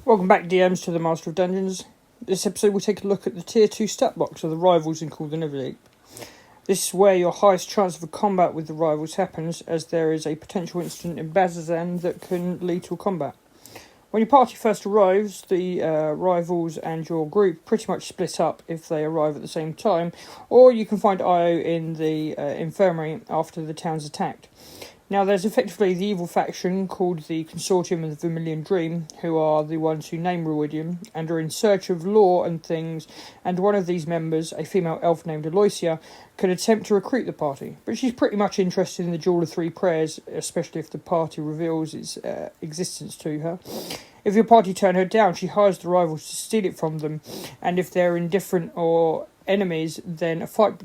Welcome back, DMs, to the Master of Dungeons. This episode we'll take a look at the Tier 2 stat box of the rivals in called the Netherdeep. This is where your highest chance of a combat with the rivals happens, as there is a potential incident in bazzoxan that can lead to a combat. When your party first arrives, the rivals and your group pretty much split up if they arrive at the same time, or you can find Io in the infirmary after the town's attacked. Now, there's effectively the evil faction called the Consortium of the Vermilion Dream, who are the ones who name Ruidium and are in search of lore and things, and one of these members, a female elf named Aloysia, can attempt to recruit the party, but she's pretty much interested in the Jewel of Three Prayers, especially if the party reveals its existence to her. If your party turn her down, she hires the rivals to steal it from them, and if they're indifferent or enemies, then a fight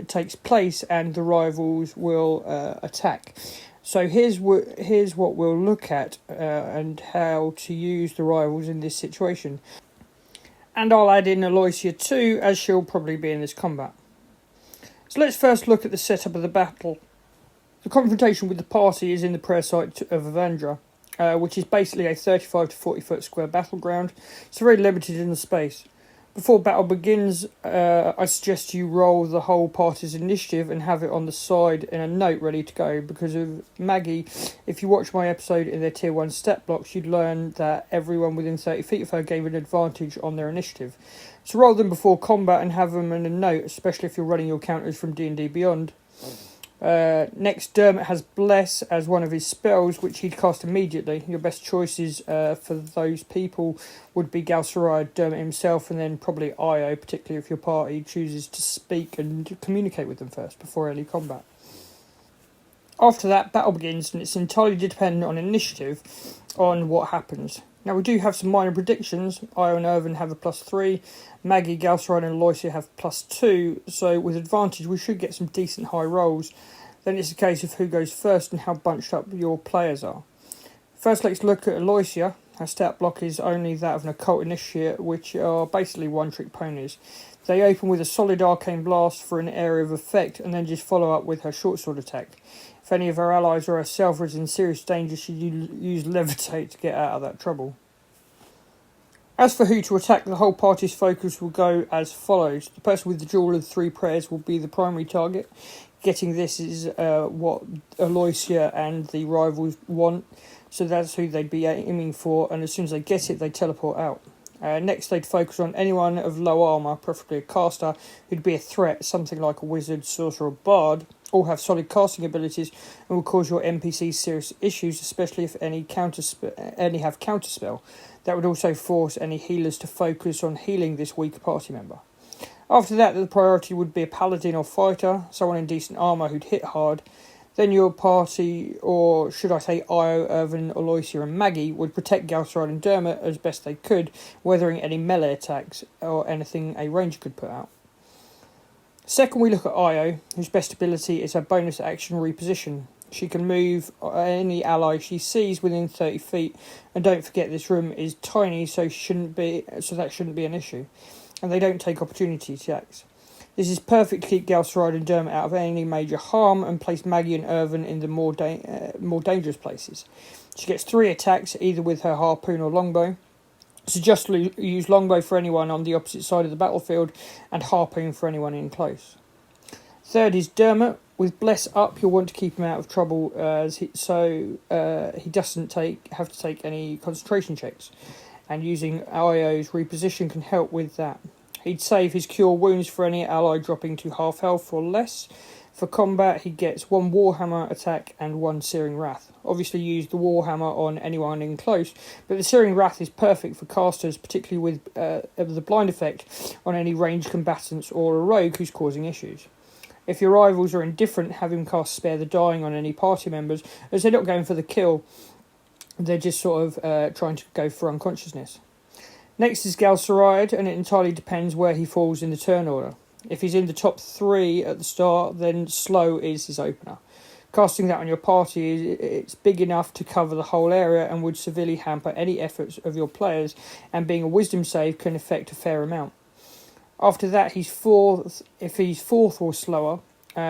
takes place and the rivals will attack. So here's what we'll look at and how to use the rivals in this situation. And I'll add in Aloysia too, as she'll probably be in this combat. So let's first look at the setup of the battle. The confrontation with the party is in the prayer site of Avandra, which is basically a 35 to 40 foot square battleground. It's very limited in the space. Before battle begins, I suggest you roll the whole party's initiative and have it on the side in a note ready to go. Because of Maggie, if you watch my episode in their tier 1 stat blocks, you'd learn that everyone within 30 feet of her gave an advantage on their initiative. So roll them before combat and have them in a note, especially if you're running your counters from D&D Beyond. Next, Dermot has Bless as one of his spells, which he'd cast immediately. Your best choices for those people would be Galceride, Dermot himself, and then probably Io, particularly if your party chooses to speak and communicate with them first before early combat. After that, battle begins, and it's entirely dependent on initiative on what happens. Now, we do have some minor predictions. Io and Irvin have a +3, Maggie, Galceride and Aloysia have +2, so with advantage we should get some decent high rolls. Then it's a case of who goes first and how bunched up your players are. First, let's look at Aloysia. Her stat block is only that of an occult initiate, which are basically one-trick ponies. They open with a solid arcane blast for an area of effect and then just follow up with her short sword attack. If any of her allies or herself is in serious danger, she'd use Levitate to get out of that trouble. As for who to attack, the whole party's focus will go as follows. The person with the Jewel of Three Prayers will be the primary target. Getting this is what Aloysia and the rivals want, so that's who they'd be aiming for, and as soon as they get it, they teleport out. Next, they'd focus on anyone of low armour, preferably a caster, who'd be a threat, something like a wizard, sorcerer, or bard. All have solid casting abilities and will cause your NPCs serious issues, especially if any have counterspell. That would also force any healers to focus on healing this weak party member. After that, the priority would be a paladin or fighter, someone in decent armour who'd hit hard. Then your party, or should I say Io, Irvin, Aloysia and Maggie, would protect Galceride and Dermot as best they could, weathering any melee attacks or anything a ranger could put out. Second, we look at Io, whose best ability is her bonus action reposition. She can move any ally she sees within 30 feet, and don't forget this room is tiny, so that shouldn't be an issue. And they don't take opportunity attacks. This is perfect to keep Galceride and Dermot out of any major harm and place Maggie and Irvin in the more dangerous places. She gets 3 attacks, either with her harpoon or longbow. Suggest use longbow for anyone on the opposite side of the battlefield and harpoon for anyone in close. Third is Dermot. With Bless up, you'll want to keep him out of trouble he doesn't have to take any concentration checks. And using Io's reposition can help with that. He'd save his cure wounds for any ally dropping to half health or less. For combat, he gets 1 Warhammer attack and 1 Searing Wrath. Obviously use the Warhammer on anyone in close, but the Searing Wrath is perfect for casters, particularly with the blind effect on any ranged combatants or a rogue who's causing issues. If your rivals are indifferent, have him cast Spare the Dying on any party members, as they're not going for the kill, they're just sort of trying to go for unconsciousness. Next is Galceride, and it entirely depends where he falls in the turn order. If he's in the top 3 at the start, then slow is his opener. Casting that on your party, it's big enough to cover the whole area and would severely hamper any efforts of your players, and being a wisdom save can affect a fair amount. After that, he's fourth. If he's 4th or slower,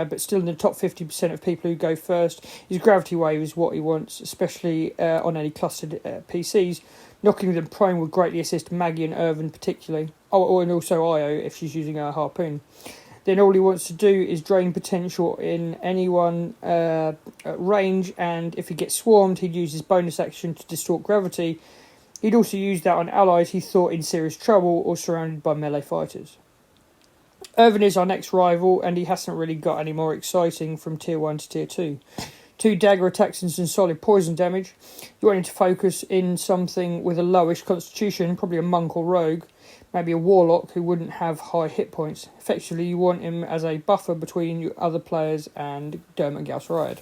but still in the top 50% of people who go first. His gravity wave is what he wants, especially on any clustered PCs. Knocking them prone would greatly assist Maggie and Irvin particularly. Oh, and also Io if she's using her harpoon. Then all he wants to do is drain potential in anyone at range, and if he gets swarmed, he'd use his bonus action to distort gravity. He'd also use that on allies he thought in serious trouble or surrounded by melee fighters. Irvin is our next rival, and he hasn't really got any more exciting from Tier 1 to Tier 2. 2 dagger attacks and some solid poison damage. You want him to focus in something with a lowish constitution, probably a monk or rogue, maybe a warlock who wouldn't have high hit points. Effectively, you want him as a buffer between your other players and Dermot Galceride.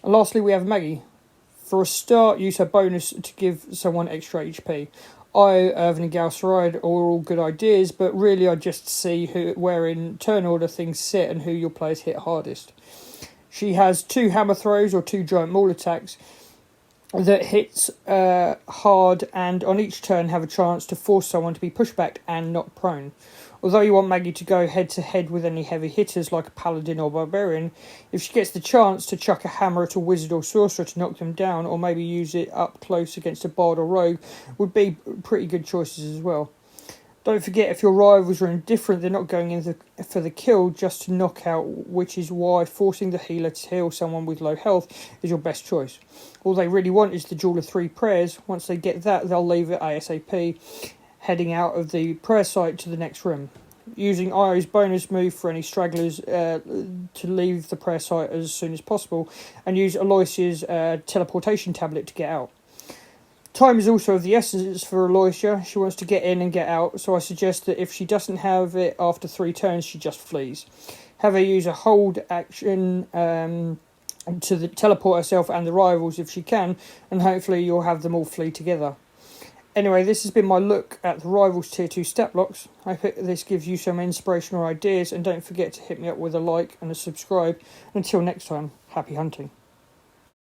And lastly, we have Maggie. For a start, use her bonus to give someone extra HP. Irvin and Galceride are all good ideas, but really I just see where in turn order things sit and who your players hit hardest. She has 2 hammer throws or 2 giant maul attacks that hits hard, and on each turn have a chance to force someone to be pushed back and not prone. Although you want Maggie to go head to head with any heavy hitters like a paladin or barbarian, if she gets the chance to chuck a hammer at a wizard or sorcerer to knock them down, or maybe use it up close against a bard or rogue, would be pretty good choices as well. Don't forget, if your rivals are indifferent, they're not going in for the kill, just to knock out, which is why forcing the healer to heal someone with low health is your best choice. All they really want is the Jewel of 3 prayers. Once they get that, they'll leave it ASAP, heading out of the prayer site to the next room. Using Io's bonus move for any stragglers to leave the prayer site as soon as possible, and use Aloysia's teleportation tablet to get out. Time is also of the essence for Aloysia. She wants to get in and get out, so I suggest that if she doesn't have it after 3 turns, she just flees. Have her use a hold action to teleport herself and the rivals if she can, and hopefully you'll have them all flee together. Anyway, this has been my look at the Rivals Tier 2 stat blocks. I hope this gives you some inspirational ideas, and don't forget to hit me up with a like and a subscribe. Until next time, happy hunting.